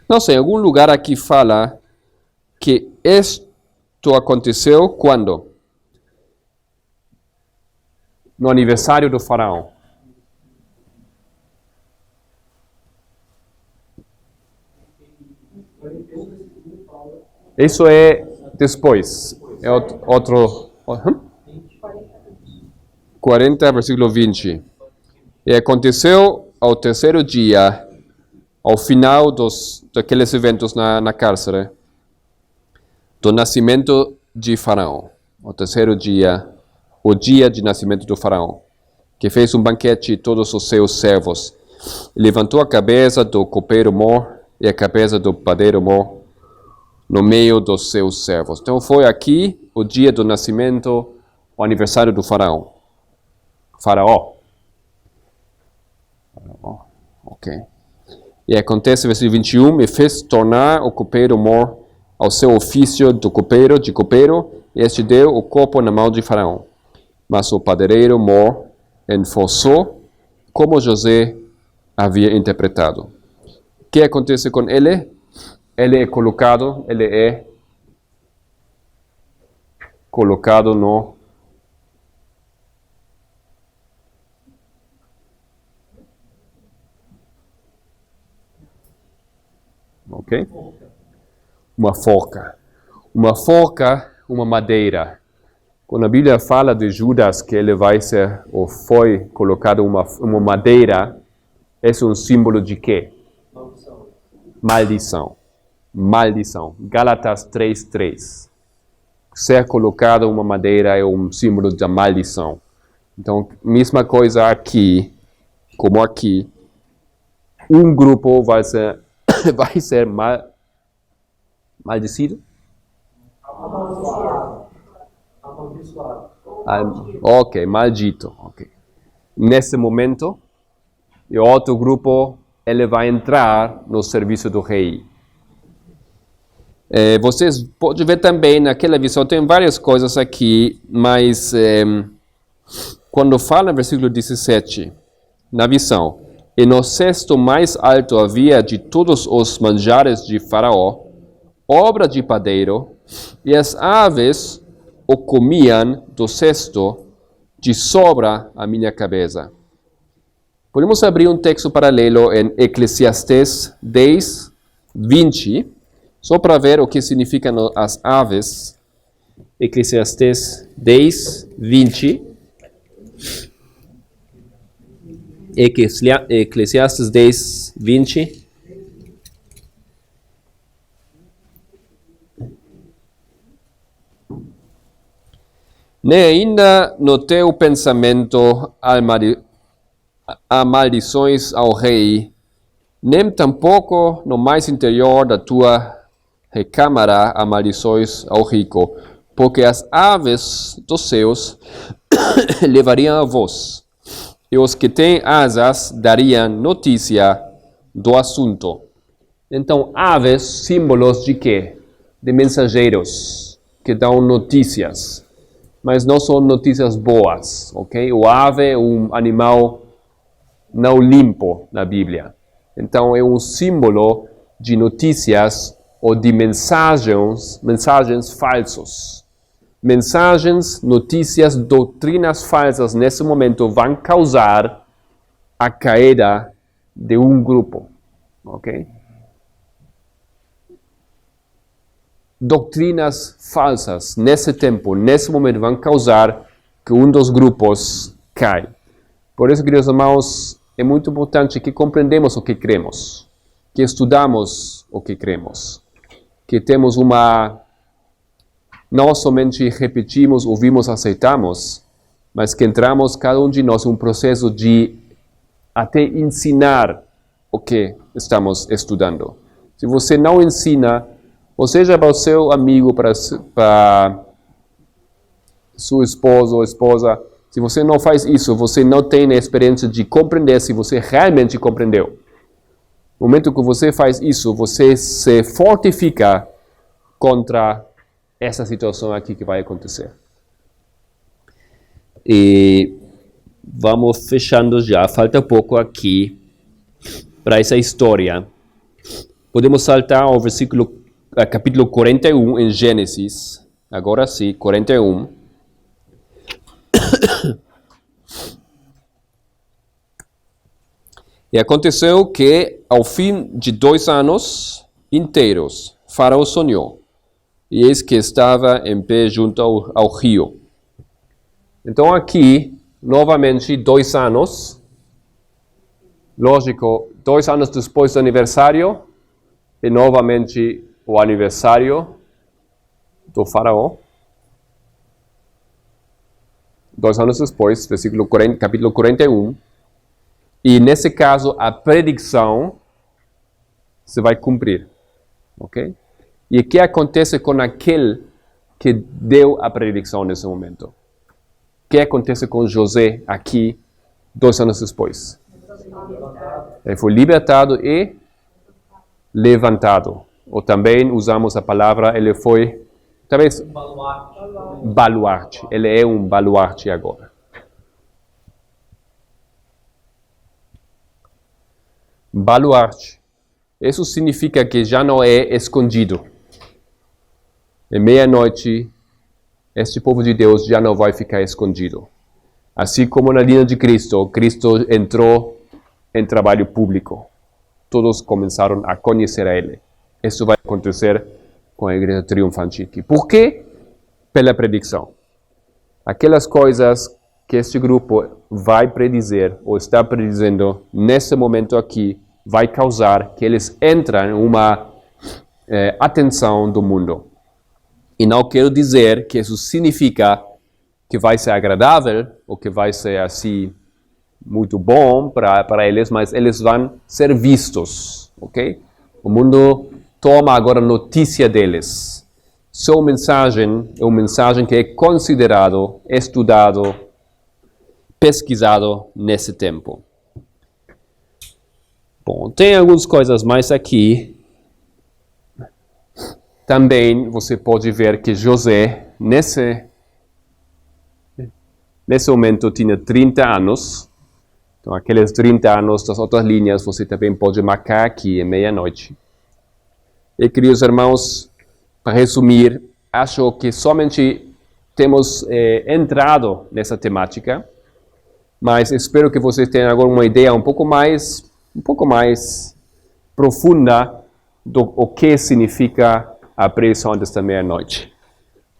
Não sei, em algum lugar aqui fala que isto aconteceu quando? No aniversário do faraó. Isso é depois. É outro... 40, versículo 20. E aconteceu ao terceiro dia, ao final daqueles eventos na cárcere, do nascimento de Faraó. O terceiro dia, o dia de nascimento do Faraó, que fez um banquete a todos os seus servos. Levantou a cabeça do copeiro mor e a cabeça do padeiro mor no meio dos seus servos. Então foi aqui o dia do nascimento, o aniversário do Faraó. Faraó. Ok. E acontece, versículo 21, e fez tornar o copeiro mor ao seu ofício de copeiro, e este deu o copo na mão de Faraó. Mas o padeireiro mor enforçou como José havia interpretado. O que acontece com ele? Ele é colocado Ok? Uma forca. Uma forca, uma madeira. Quando a Bíblia fala de Judas que ele vai ser, ou foi colocado uma madeira, esse é um símbolo de quê? Maldição. Maldição. Gálatas 3:3. Ser colocado uma madeira é um símbolo da maldição. Então, mesma coisa aqui, como aqui, um grupo vai ser, maldecido? Ok, maldito. Okay. Nesse momento, e outro grupo, ele vai entrar no serviço do rei. Vocês podem ver também naquela visão, tem várias coisas aqui, mas quando fala no versículo 17, na visão, e no cesto mais alto havia de todos os manjares de Faraó, obra de padeiro, e as aves o comiam do cesto de sobra a minha cabeça. Podemos abrir um texto paralelo em Eclesiastes 10, 20, só para ver o que significam as aves. Eclesiastes 10, 20. Eclesiastes 10, 20. Nem ainda no teu pensamento há maldições ao rei, nem tampouco no mais interior da tua recâmara há maldições ao rico, porque as aves dos céus levariam a voz, e os que têm asas dariam notícia do assunto. Então, aves, símbolos de quê? De mensageiros que dão notícias, mas não são notícias boas, ok? O ave é um animal não limpo na Bíblia. Então, é um símbolo de notícias ou de mensagens falsos. Mensagens, notícias, doutrinas falsas nesse momento vão causar a caída de um grupo, ok? Doutrinas falsas nesse tempo, nesse momento, vão causar que um dos grupos caia. Por isso, queridos irmãos, é muito importante que compreendamos o que cremos, que estudamos o que cremos, que temos não somente repetimos, ouvimos, aceitamos, mas que entramos, cada um de nós, em um processo de até ensinar o que estamos estudando. Se você não ensina, ou seja, para o seu amigo, para seu esposo ou esposa, se você não faz isso, você não tem a experiência de compreender se você realmente compreendeu. No momento que você faz isso, você se fortifica contra essa situação aqui que vai acontecer. E vamos fechando já, falta pouco aqui para essa história. Podemos saltar ao capítulo 41 em Gênesis, agora sim, 41. E aconteceu que, ao fim de 2 anos inteiros, Faraó sonhou, e eis que estava em pé junto ao rio. Então aqui, novamente, 2 anos, lógico, 2 anos depois do aniversário, e novamente o aniversário do Faraó. 2 anos depois, capítulo 41. E nesse caso, a predição se vai cumprir. Ok? E o que acontece com aquele que deu a predição nesse momento? O que acontece com José aqui, 2 anos depois? Ele foi libertado e levantado. Ou também usamos a palavra, ele foi, talvez, baluarte. Ele é um baluarte agora. Baluarte. Isso significa que já não é escondido. Em meia-noite, este povo de Deus já não vai ficar escondido. Assim como na linha de Cristo, entrou em trabalho público. Todos começaram a conhecer a Ele. Isso vai acontecer com a igreja triunfante aqui. Por quê? Pela predição. Aquelas coisas que este grupo vai predizer, ou está predizendo nesse momento aqui, vai causar que eles entrem em uma atenção do mundo. E não quero dizer que isso significa que vai ser agradável, ou que vai ser assim, muito bom para eles, mas eles vão ser vistos, ok? O mundo toma agora notícia deles. Sua mensagem é uma mensagem que é considerado, estudado, pesquisado nesse tempo. Bom, tem algumas coisas mais aqui. Também você pode ver que José, nesse momento, tinha 30 anos. Então, aqueles 30 anos das outras linhas, você também pode marcar aqui em meia-noite. E, queridos irmãos, para resumir, acho que somente temos entrado nessa temática, mas espero que vocês tenham agora uma ideia um pouco mais profunda do que significa a pregação antes da meia-noite.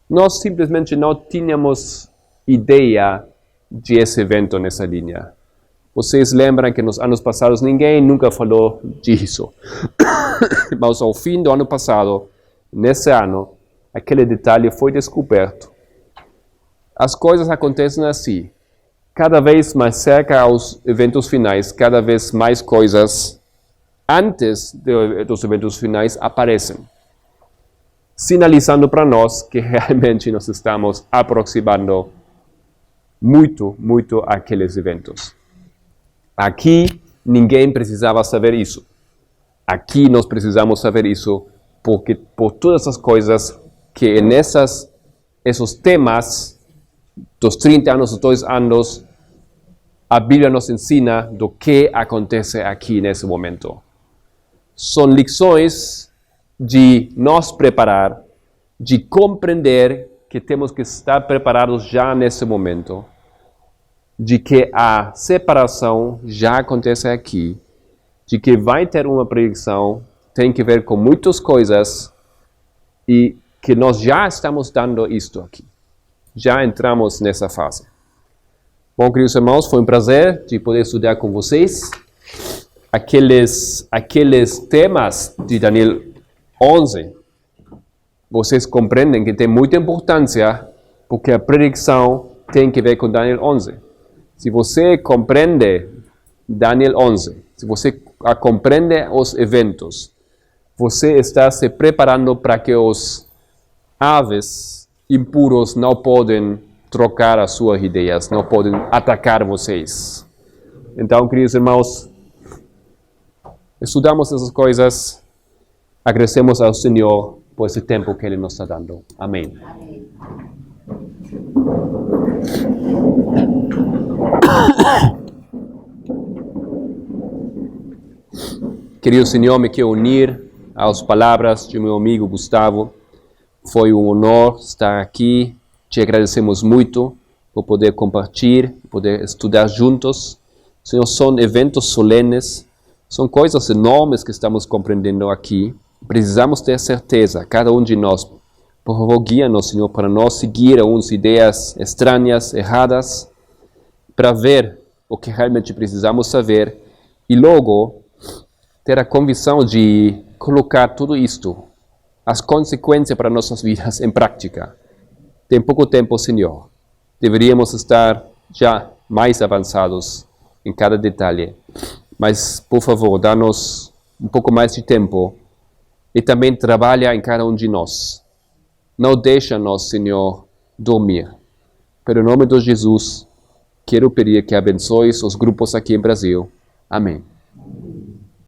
Nós simplesmente não tínhamos ideia de esse evento nessa linha. Vocês lembram que nos anos passados ninguém nunca falou disso. Mas ao fim do ano passado, nesse ano, aquele detalhe foi descoberto. As coisas acontecem assim. Cada vez mais cerca aos eventos finais, cada vez mais coisas antes dos eventos finais aparecem, sinalizando para nós que realmente nos estamos aproximando muito àqueles eventos. Aqui ninguém precisava saber isso. Aqui nós precisamos saber isso porque por todas as coisas que esses temas dos 30 anos, dos 2 anos, a Bíblia nos ensina do que acontece aqui nesse momento. São lições de nos preparar, de compreender que temos que estar preparados já nesse momento, de que a separação já acontece aqui, de que vai ter uma predição, tem que ver com muitas coisas e que nós já estamos dando isto aqui. Já entramos nessa fase. Bom, queridos irmãos, foi um prazer de poder estudar com vocês aqueles temas de Daniel 11. Vocês compreendem que tem muita importância porque a predição tem que ver com Daniel 11. Se você compreende Daniel 11, se você compreende os eventos, você está se preparando para que os aves impuros não podem trocar as suas ideias, não podem atacar vocês. Então, queridos irmãos, estudamos essas coisas, agradecemos ao Senhor por esse tempo que Ele nos está dando. Amém. Querido Senhor, me quero unir às palavras de meu amigo Gustavo. Foi um honor estar aqui. Te agradecemos muito por poder compartilhar, poder estudar juntos. Senhor, são eventos solenes, são coisas enormes que estamos compreendendo aqui. Precisamos ter certeza, cada um de nós. Por favor, guia-nos, Senhor, para não seguir algumas ideias estranhas, erradas, para ver o que realmente precisamos saber e logo ter a convicção de colocar tudo isto, as consequências para nossas vidas em prática. Tem pouco tempo, Senhor. Deveríamos estar já mais avançados em cada detalhe. Mas, por favor, dá-nos um pouco mais de tempo e também trabalha em cada um de nós. Não deixa-nos, Senhor, dormir. Pelo nome de Jesus, quero pedir que abençoes os grupos aqui em Brasil. Amém.